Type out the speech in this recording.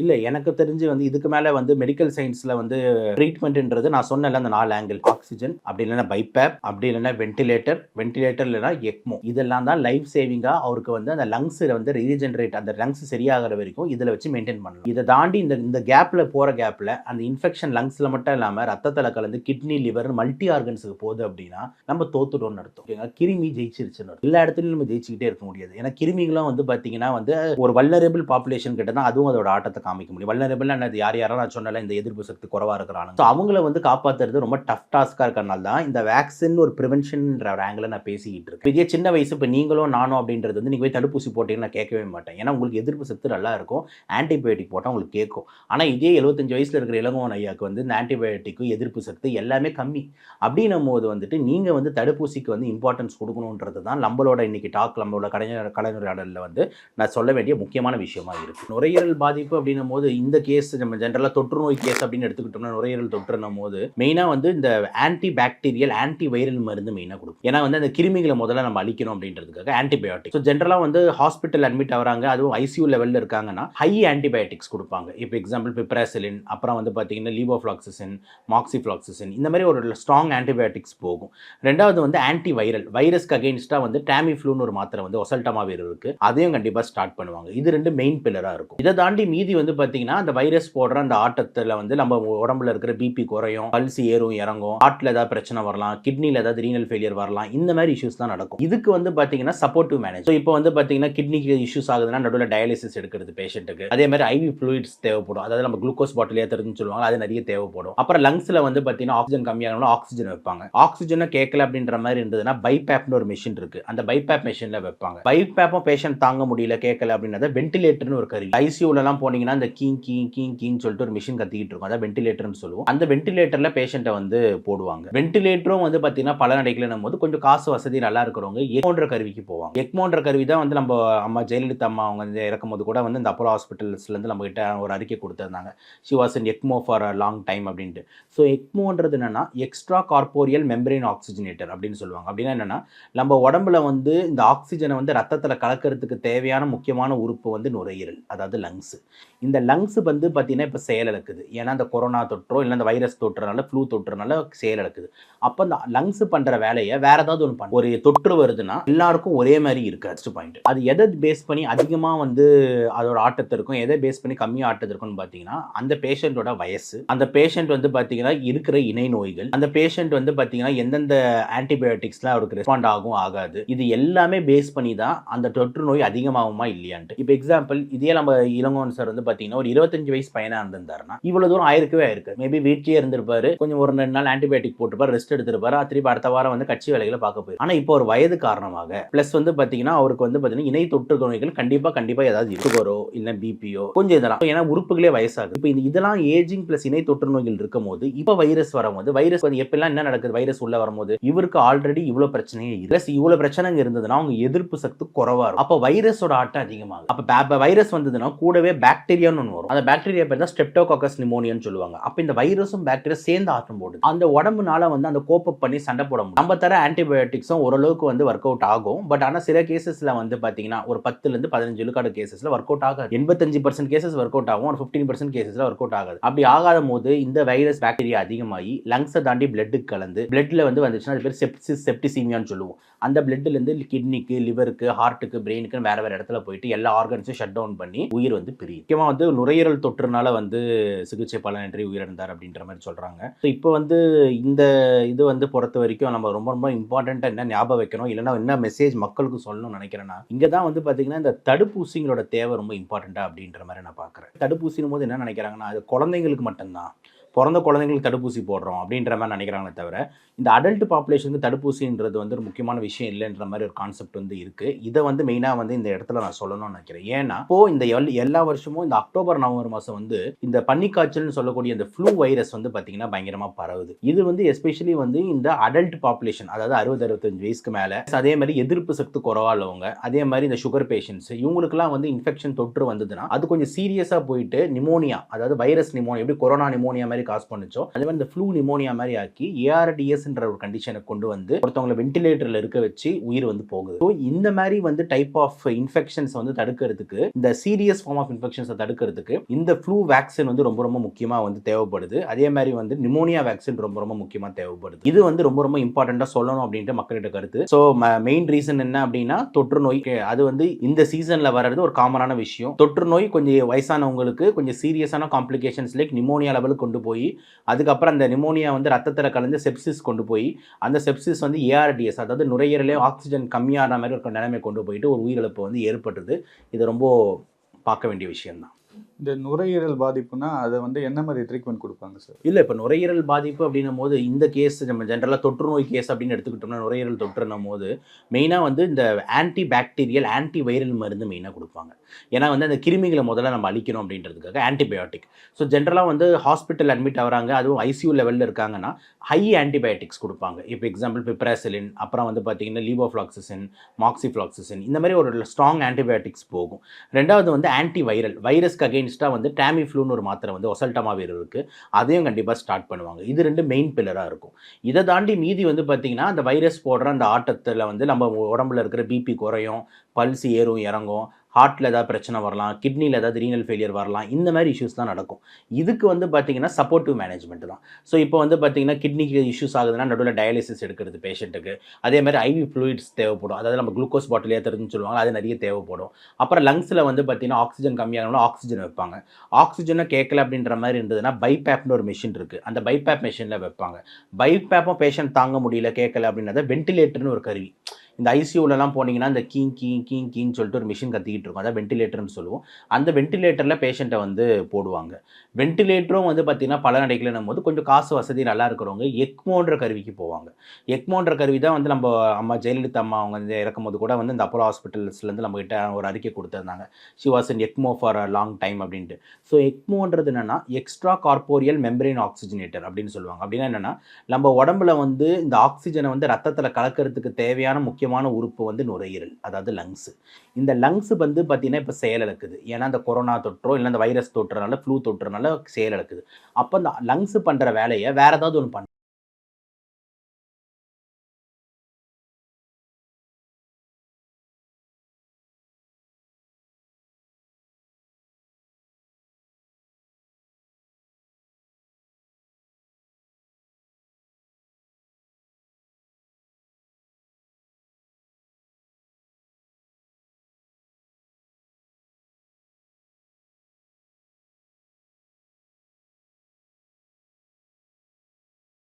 இல்ல எனக்கு தெரிஞ்சு வந்து இதுக்கு மேல வந்து மெடிக்கல் சயின்ஸ்ல வந்து ட்ரீட்மெண்ட்ன்றது நான் சொன்னல அந்த 4 ஆங்கிள் ஆக்சிஜன் அப்படி இல்லைன்னா பைப்பேப் அப்படி இல்லைன்னா வென்டிலேட்டர் இல்லைன்னா எக்மோ இதெல்லாம் தான் லைஃப் சேவிங்கா அவருக்கு வந்து அந்த லங்ஸ் வந்து ரீஜெனரேட் அந்த லங்ஸ் சரியாகிற வரைக்கும் இதில் வச்சு மெயின்டைன் பண்ணலாம். இதை தாண்டி இந்த கேப்ல போற கேப்ல அந்த இன்ஃபெக்ஷன் லங்ஸ்ல மட்டும் இல்லாம ரத்தத்தில் கலந்து கிட்னி லிவர் மல்டி ஆர்கன்ஸுக்கு போகுது அப்படின்னா நம்ம தோத்துட்டோம்னு அர்த்தம். கிருமி ஜெயிச்சிருச்சுன்னு எல்லா இடத்துலையும் நம்ம ஜெயிச்சுக்கிட்டே இருக்க முடியாது. ஏன்னா கிருமிகளும் வந்து பார்த்தீங்கன்னா வந்து ஒரு வல்னரபிள் பாப்புலேஷன் கிட்ட தான் அதுவும் அதோட ஆட்டத்தை காமிக்க முடியும். வல்னரபிள் யாரும் நான் சொன்னல இந்த எதிர்ப்பு சக்தி குறைவா இருக்கிறாங்க. ஸோ அவங்கள வந்து காப்பாற்றுறது ரொம்ப டஃப் டாஸ்காக இருக்கிறனால தான் இந்த வேக்சின் ஒரு ப்ரிவென்ஷன்ன்ற ஒரு ஆங்கிள் நான் பேசிக்கிட்டு இருக்கேன். இதே சின்ன வயசு இப்போ நீங்களும் நானும் அப்படின்றது வந்து நீங்கள் போய் தடுப்பூசி போட்டீங்கன்னு நான் கேட்கவே மாட்டேன். ஏன்னா உங்களுக்கு எதிர்ப்பு சக்தி நல்லா இருக்கும், ஆன்டிபயோட்டிக் போட்டால் உங்களுக்கு கேட்கும். ஆனால் இதே 75 வயசில் இருக்கிற இளங்கோவன் ஐயாவுக்கு வந்து இந்த ஆன்டிபயோட்டிக்கு எதிர்ப்பு சக்தி எல்லாமே கம்மி. அப்படின்னும் போது வந்துட்டு நீங்கள் வந்து தடுப்பூசிக்கு வந்து இம்பார்ட்டன்ஸ் கொடுக்கணுன்றது தான் நம்மளோட இன்னைக்கு நம்மளோட கலைஞராடலில் வந்து நான் சொல்ல வேண்டிய முக்கியமான விஷயமா இருக்கு. நுரையீரல் பாதிப்பு அப்படின்னும் போது இந்த கேஸ் நம்ம ஜென்ரலாக தொற்று நோய் கேஸ் அப்படின்னு எடுத்துக்கிட்டோம்னா நுரையீரல் தொற்றுனும் போது மெயினாக வந்து இந்த ஆன்டி பாக்டீரியல் ஆன்டி வைரல் மருந்து மெயினாக கொடுக்கும். ஏன்னா வந்து அந்த கிருமிகளை முதல்ல நம்ம அழிக்கணும் அப்படின்றதுக்காக ஆன்டிபயோட்டிக். ஸோ ஜென்ரலாக வந்து ஹாஸ்பிட்டல் அட்மிட் ஆகிறாங்க, அதுவும் ஐசியூ லெவலில் இருக்காங்கன்னா ஹை ஆன்டிபயோட்டிக்ஸ் கொடுப்பாங்க. இப்போ எக்ஸாம்பிள் பிப்ராசிலின், அப்புறம் வந்து பார்த்தீங்கன்னா லீவோஃப்ளாக்சிசின், மாக்சிஃப்ளாக்சிசின், இந்த மாதிரி ஒரு ஸ்ட்ராங் ஆன்டிபயோட்டிக்ஸ் போகும். ரெண்டாவது வந்து ஆன்டி வைரல் வைரஸ்க்கு அகெயின்ஸ்டாக வந்து டேமிஃப்ளூன்னு ஒரு மாத்திரை வந்து ஒசல்டமாவிர் இருக்கு, அதையும் கண்டிப்பாக ஸ்டார்ட் பண்ணுவாங்க. இது ரெண்டு மெயின் பில்லராக இருக்கும். இதை தாண்டி மீதி வந்து பார்த்தீங்கன்னா அந்த வைரஸ் போடுற அந்த ஆட்டத்தில் வந்து நம்ம உடம்புல இருக்கிற பிபி குறையும், பல்ஸ் ஏறும் இறங்கும், ஹார்ட்ல ஏதாவது பிரச்சனை வரலாம், கிட்னியில் ஏதாவது ரீனல் ஃபெயிலியர் வரலாம், இந்த மாதிரி இஷ்யூஸ் தான் நடக்கும். இதுக்கு வந்து பார்த்தீங்கன்னா சப்போர்ட்டிவ் மேனேஜ். ஸோ இப்போ வந்து பார்த்தீங்கன்னா கிட்னிக்கு இஷ்யூஸ் ஆகுதுன்னா நடுவில் டயாலிசிஸ் எடுக்கிறது பேஷண்ட்டுக்கு. அதே மாதிரி ஐவி ஃப்ளூயிட்ஸ் தேவைப்படும், அதாவது நம்ம குளுக்கோஸ் பாட்டில் ஏற்றுறதுன்னு சொல்லுவாங்க, அது நிறைய தேவைப்படும். அப்புறம் லங்ஸில் வந்து பார்த்தீங்கன்னா ஆக்சிஜன் கம்மியாகணும், ஆக்சிஜன் வைப்பாங்க. ஆக்சிஜனை கேட்கல அப்படின்ற மாதிரி இருந்ததுன்னா பைபேப்னு ஒரு மிஷின் இருக்கு, அந்த பைபேப் மிஷினில் வைப்பாங்க. பைபேப்பும் பேஷண்ட் தாங்க முடியல கேட்கல அப்படின்னா வென்டிலேட்டர்னு ஒரு கருவி. ஐசியூலாம் போனீங்கன்னா இந்த கீங் கீங் கீங் கீங் சொல்லிட்டு ஒரு மிஷின் கத்திக்கிட்டு இருக்கும், அதான் வென்டிலேட்டர்னு சொல்லுவோம். அந்த வென்டிலேட்டர்ல பேஷண்ட்டை வந்து போடுவாங்க. வென்டிலேட்டரும் வந்து பார்த்தீங்கன்னா பல நடைகளும் போது கொஞ்சம் காசு வசதி நல்லா இருக்கிறவங்க எக்மோன்ற கருவிக்கு போவாங்க. எக்மோன்ற கருவி தான் வந்து நம்ம அம்மா ஜெயலலிதா அம்மா அவங்க வந்து இறக்கும் போது கூட வந்து இந்த அப்போலோ ஹாஸ்பிட்டல்ஸ்லேருந்து நம்ம கிட்ட ஒரு அறிக்கை கொடுத்துருந்தாங்க, she was in ECMO for a long time அப்படின்ட்டு. ஸோ எக்மோன்றது என்னன்னா எக்ஸ்ட்ரா கார்போரியல் மெம்பரேன் ஆக்சிஜனேட்டர் அப்படின்னு சொல்லுவாங்க. அப்படின்னா என்னன்னா நம்ம உடம்புல வந்து இந்த ஆக்சிஜனை வந்து ரத்தத்தில் கலக்கிறதுக்கு தேவையான முக்கியமான உறுப்பு வந்து நுரையீரல், அதாவது லங்ஸ். இந்த லங்ஸ் வந்து பார்த்தீங்கன்னா இப்போ செயலிழக்குது. ஏன்னா அந்த கொரோனா தொற்றோ இல்லை அந்த வைரஸ் தொற்றுனால ஃப்ளூ தொற்றுனால செயலிழக்குது. அப்போ அந்த லங்ஸ் பண்ணுற வேலையை வேற ஏதாவது ஒன்று பண்ணும். ஒரு தொற்று வருதுன்னா எல்லாருக்கும் ஒரே மாதிரி இருக்கு. ஃபர்ஸ்ட் பாயிண்ட், அது எதை பேஸ் பண்ணி அதிகமாக வந்து அதோட ஆட்டத்தை இருக்கும், எதை பேஸ் பண்ணி கம்மியாக ஆட்டத்தை இருக்கும்னு பார்த்தீங்கன்னா அந்த பேஷண்ட்டோட வயசு, அந்த பேஷண்ட் வந்து பார்த்தீங்கன்னா இருக்கிற இணை நோய்கள், அந்த பேஷண்ட் வந்து பார்த்தீங்கன்னா எந்தெந்த ஆன்டிபயோட்டிக்ஸ்லாம் அவருக்கு ரெஸ்பாண்ட் ஆகும் ஆகாது, இது எல்லாமே பேஸ் பண்ணி தான் அந்த தொற்று நோய் அதிகமாகுமா இல்லையான்ட்டு. இப்போ எக்ஸாம்பிள் இதே நம்ம இளங்கோவன் சார் வந்து பார்த்தீங்கன்னா ஒரு 25 வயசு பையனாக இருந்திருந்தாருன்னா இவ்வளோ தூரம் ஆயிருக்கவே ஆயிருக்கு. மேபி வீட்லேயே இருந்திருப்பாரு, கொஞ்சம் ஒரு 2 நாள் ஆன்டிபயோட்டிக் போட்டுப்பாரு, ரெஸ்ட் எடுத்திருப்பாரு, திருப்பி அடுத்த வாரம் வந்து கட்சி வேலைகளை பார்க்க போயிரு. ஆனால் இப்போ ஒரு வயது காரணமாக பிளஸ் வந்து பார்த்தீங்கன்னா அவருக்கு வந்து பார்த்தீங்கன்னா இணை தொற்று நோய்கள் கண்டிப்பாக ஏதாவது சுகரோ இல்லை பிபியோ கொஞ்சம் இதெல்லாம், ஏன்னா உறுப்புகளே வயசாகுது. இப்போ இதெல்லாம் ஏஜிங் பிளஸ் இணை தொற்று நோய்கள் இருக்கும் போது இப்போ வைரஸ் வரும்போது வைரஸ் வந்து எப்பெல்லாம் என்ன நடக்குது, வைரஸ் உள்ள வரும்போது இவருக்கு ஆல்ரெடி இவ்வளோ பிரச்சனையே பிளஸ் இவ்வளோ பிரச்சனை இருந்ததுன்னா அவங்க எதிர்ப்பு சக்தி குறைவா இருக்கும். அப்போ வைரஸோட ஆட்டம் அதிகமாகும். அப்போ வைரஸ் வந்ததுன்னா கூடவே பாக்டீரியான்னு ஒன்று வரும், அந்த பாக்டீரியா பேர் தான் ஸ்ட்ரெப்டோகாக்கஸ் நிமோனியான்னு சொல்லுவாங்க. அப்போ இந்த வைரஸும் பாக்டீரியா சேர்ந்து ஆட்டம் போடுது. அந்த உடம்புனால வந்து அந்த கோப்பப் பண்ணி சண்டை போட முடியும். நம்ம தர ஆன்டிபயோட்டிக்ஸும் ஓரளவுக்கு வந்து ஒர்க் அவுட் ஆகும். பட் ஆனால் சில கேசஸ்ல வந்து பார்த்தீங்கன்னா ஒரு 10 to 15 விழுக்காடு கேசஸ்ல ஒர்க் அவுட் ஆகாது. 85% கேசஸ் ஒர்க் அவுட் ஆகும், ஒரு 15% கேசஸ்ல ஒர்க் அவுட் ஆகாது. அப்படி ஆகாத போது இந்த வைரஸ் பாக்டீரியா அதிகமாகி லங்ஸை தாண்டி பிளட்டுக்கு கலந்து பிளட்ல வந்து வந்துச்சுன்னா அது பேர் செப்டிசீமியான்னு சொல்லுவோம். அந்த பிளட்ல இருந்து கிட்னிக்கு, லிவருக்கு, ஹார்ட்டுக்கு, பிரெயினுக்கு வேற வேற இடத்துல போயிட்டு எல்லா ஆர்கன்ஸும் ஷட் டவுன் பண்ணி உயிர் வந்து பிரியும். முக்கியமாக வந்து நுரையீரல் தொற்றுனால வந்து சிகிச்சை பலனின்றி உயிரிழந்தார் அப்படின்ற மாதிரி சொல்றாங்க. இப்போ வந்து இந்த இது வந்து பொறுத்த வரைக்கும் நம்ம ரொம்ப ரொம்ப இம்பார்ட்டண்ட்டாக என்ன ஞாபகம் வைக்கணும், இல்லைன்னா என்ன மெசேஜ் மக்களுக்கு சொல்லணும்னு நினைக்கிறேன்னா இங்கே தான் வந்து பார்த்தீங்கன்னா இந்த தடுப்பூசிங்களோட தேவை ரொம்ப இம்பார்ட்டண்ட்டா அப்படின்ற மாதிரி நான் பார்க்குறேன். தடுப்பூசினும் போது என்ன நினைக்கிறாங்கன்னா அது குழந்தைங்களுக்கு மட்டும்தான், பிறந்த குழந்தைங்களுக்கு தடுப்பூசி போடுறோம் அப்படின்ற மாதிரி நினைக்கிறாங்களே தவிர இந்த அடல்ட் பாப்புலேஷனுக்கு தடுப்பூசின்றது வந்து ஒரு முக்கியமான விஷயம் இல்லைன்ற மாதிரி ஒரு கான்செப்ட் வந்து இருக்குது. இதை வந்து மெயினாக வந்து இந்த இடத்துல நான் சொல்லணும்னு நினைக்கிறேன். ஏன்னா இப்போ இந்த எல்லா வருஷமும் இந்த அக்டோபர் நவம்பர் மாதம் வந்து இந்த பன்னிக்காய்ச்சல்னு சொல்லக்கூடிய இந்த ஃப்ளூ வைரஸ் வந்து பார்த்தீங்கன்னா பயங்கரமாக பரவுது. இது வந்து எஸ்பெஷலி வந்து இந்த அடல்ட் பாப்புலேஷன், அதாவது 60-65 வயசுக்கு மேலே, அதே மாதிரி எதிர்ப்பு சக்தி குறைவா உள்ளவங்க, அதே மாதிரி இந்த சுகர் பேஷண்ட்ஸ், இவங்களுக்குலாம் வந்து இன்ஃபெக்ஷன் தொற்று வந்ததுன்னா அது கொஞ்சம் சீரியஸாக போயிட்டு நிமோனியா, அதாவது வைரஸ் நிமோனியா, எப்படி கொரோனா நிமோனியா மாதிரி மாதிரி காசு பண்ணுச்சோ அதே மாதிரி இந்த ஃப்ளூ நிமோனியா மாதிரி ஆக்கி ஏஆர்டிஎஸ்ன்ற ஒரு கண்டிஷனை கொண்டு வந்து ஒருத்தவங்களை வென்டிலேட்டரில் இருக்க வச்சு உயிர் வந்து போகுது. ஸோ இந்த மாதிரி வந்து டைப் ஆஃப் இன்ஃபெக்ஷன்ஸ் வந்து தடுக்கிறதுக்கு, இந்த சீரியஸ் ஃபார்ம் ஆஃப் இன்ஃபெக்ஷன்ஸை தடுக்கிறதுக்கு இந்த ஃப்ளூ வேக்சின் வந்து ரொம்ப ரொம்ப முக்கியமாக வந்து தேவைப்படுது. அதே மாதிரி வந்து நிமோனியா வேக்சின் ரொம்ப ரொம்ப முக்கியமாக தேவைப்படுது. இது வந்து ரொம்ப ரொம்ப இம்பார்ட்டண்ட்டாக சொல்லணும் அப்படின்ட்டு மக்கள்கிட்ட கருத்து. ஸோ மெயின் ரீசன் என்ன அப்படின்னா தொற்று நோய். அது வந்து இந்த சீசனில் வர்றது ஒரு காமனான விஷயம். தொற்று நோய் கொஞ்சம் வயசானவங்களுக்கு கொஞ்சம் சீரியஸான காம்ப்ளிகேஷன்ஸ் லைக் நிமோனியா லெவலுக்கு கொண்டு போய் அதுக்கப்புறம் அந்த நிமோனியா வந்து ரத்தத்தில் கலந்து செப்சிஸ் கொண்டு போய் அந்த செப்சிஸ் வந்து ஏஆர்டிஎஸ் அதாவது நுரையீரலே ஆக்சிஜன் கம்மியான மாதிரி ஒரு நிலைமை கொண்டு போயிட்டு ஒரு உயிரிழப்பு வந்து ஏற்பட்டுருது. இது ரொம்ப பார்க்க வேண்டிய விஷயம் தான். இந்த நுரையீரல் பாதிப்புனா அதை வந்து என்ன மாதிரி ட்ரீட்மெண்ட் கொடுப்பாங்க சார்? இல்லை, இப்போ நுரையீரல் பாதிப்பு அப்படின்னும் போது இந்த கேஸ் நம்ம ஜென்ரலாக தொற்று நோய் கேஸ் அப்படின்னு எடுத்துக்கிட்டோம்னா நுரையீரல் தொற்றுனும் போது மெயினாக வந்து இந்த ஆன்டி பாக்டீரியல் ஆன்டி வைரல் மருந்து மெயினாக கொடுப்பாங்க. ஏன்னா வந்து அந்த கிருமிகளை முதல்ல நம்ம அழிக்கணும் அப்படின்றதுக்காக ஆன்டிபயோட்டிக். ஸோ ஜென்ரலாக வந்து ஹாஸ்பிட்டல் அட்மிட் ஆகிறாங்க, அதுவும் ஐசியூ லெவலில் இருக்காங்கன்னா ஹை ஆன்டிபயோட்டிக்ஸ் கொடுப்பாங்க. இப்போ எக்ஸாம்பிள் பிப்ராசிலின், அப்புறம் வந்து பார்த்தீங்கன்னா லீவோஃப்ளாக்சிசின், மாக்சிஃப்ளாக்சிசின், இந்த மாதிரி ஒரு ஸ்ட்ராங் ஆன்டிபயோட்டிக்ஸ் போகும். ரெண்டாவது வந்து ஆன்டி வைரல், வைரஸ்க்கு அகெயின்ஸ்டாக வந்து டேமிஃப்ளூன்னு ஒரு மாத்திரை வந்து ஒசல்டமாவீர் இருக்குது, அதையும் கண்டிப்பாக ஸ்டார்ட் பண்ணுவாங்க. இது ரெண்டு மெயின் பில்லராக இருக்கும். இதை தாண்டி மீதி வந்து பார்த்திங்கன்னா அந்த வைரஸ் போடுற அந்த ஆட்டத்தில் வந்து நம்ம உடம்புல இருக்கிற பிபி குறையும், பல்ஸ் ஏறும் இறங்கும், ஹார்ட்டில் ஏதாவது பிரச்சனை வரலாம், கிட்னியில் ஏதாவது ரீனல் ஃபெயிலியர் வரலாம், இந்த மாதிரி இஷ்யூஸ் தான் நடக்கும். இதுக்கு வந்து பார்த்திங்கன்னா சப்போர்ட்டிவ் மேனேஜ்மெண்ட் தான். ஸோ இப்போ வந்து பார்த்திங்கன்னா கிட்னிக்கு இஷ்யூஸ் ஆகுதுன்னா நடுவில் டயாலிசிஸ் எடுக்கிறது பேஷண்ட்டுக்கு. அதே மாதிரி ஐவி ஃப்ளூயிட்ஸ் தேவைப்படும், அதாவது நம்ம குளுக்கோஸ் பாட்டில் ஏற்றுறதுன்னு சொல்லுவாங்க, அது நிறைய தேவைப்படும். அப்புறம் லங்ஸில் வந்து பார்த்திங்கன்னா ஆக்சிஜன் கம்மியாகணும்னா ஆக்சிஜன் வைப்பாங்க. ஆக்சிஜனை கேட்கல அப்படின்ற மாதிரி இருந்ததுன்னா பைபேப்னு ஒரு மிஷின் இருக்குது, அந்த பைபேப் மிஷினில் வைப்பாங்க. பைபேப்பும் பேஷண்ட் தாங்க முடியல கேட்கல அப்படின்றத வென்டிலேட்டர்னு ஒரு கருவி. இந்த ஐசியூலலாம் போனீங்கன்னா இந்த கீன்னு சொல்லிட்டு ஒரு மிஷின் கத்திக்கிட்டு இருக்கும், அதான் வென்டிலேட்டர்னு சொல்லுவோம். அந்த வென்டிலேட்டரில் பேஷண்ட்டை வந்து போடுவாங்க. வென்டிலேட்டரும் வந்து பார்த்திங்கன்னா பல நடைகளும் போது கொஞ்சம் காசு வசதி நல்லா இருக்கிறவங்க எக்மோன்ற கருவிக்கு போவாங்க. எக்மோன்ற கருவி தான் வந்து நம்ம அம்மா ஜெயலலிதா அம்மா அவங்க வந்து இறக்கும்போது கூட வந்து இந்த அப்போலோ ஹாஸ்பிட்டல்ஸ்லேருந்து நம்மகிட்ட ஒரு அறிக்கை கொடுத்துருந்தாங்க, she was in ECMO for a long time அப்படின்ட்டு. ஸோ எக்மோன்றது என்னென்னா எக்ஸ்ட்ரா கார்போரியல் மெம்பரேன் ஆக்சிஜனேட்டர் அப்படின்னு சொல்லுவாங்க. அப்படின்னா என்னென்னா நம்ம உடம்புல வந்து இந்த ஆக்சிஜனை வந்து ரத்தத்தில் கலக்கிறதுக்கு தேவையான முக்கியமான உறுப்பு வந்து நுரையீரல், அதாவது லங்ஸ். இந்த லங்ஸ் வந்து பார்த்தீங்கன்னா இப்போ செயலிழக்குது. ஏன்னா இந்த கொரோனா தொற்றோ இல்லை இந்த வைரஸ் தொற்றுனால ஃப்ளூ தொற்றுனால செயலிழக்குது. அப்போ இந்த லங்ஸ் பண்ணுற வேலையை வேறு ஏதாவது ஒன்று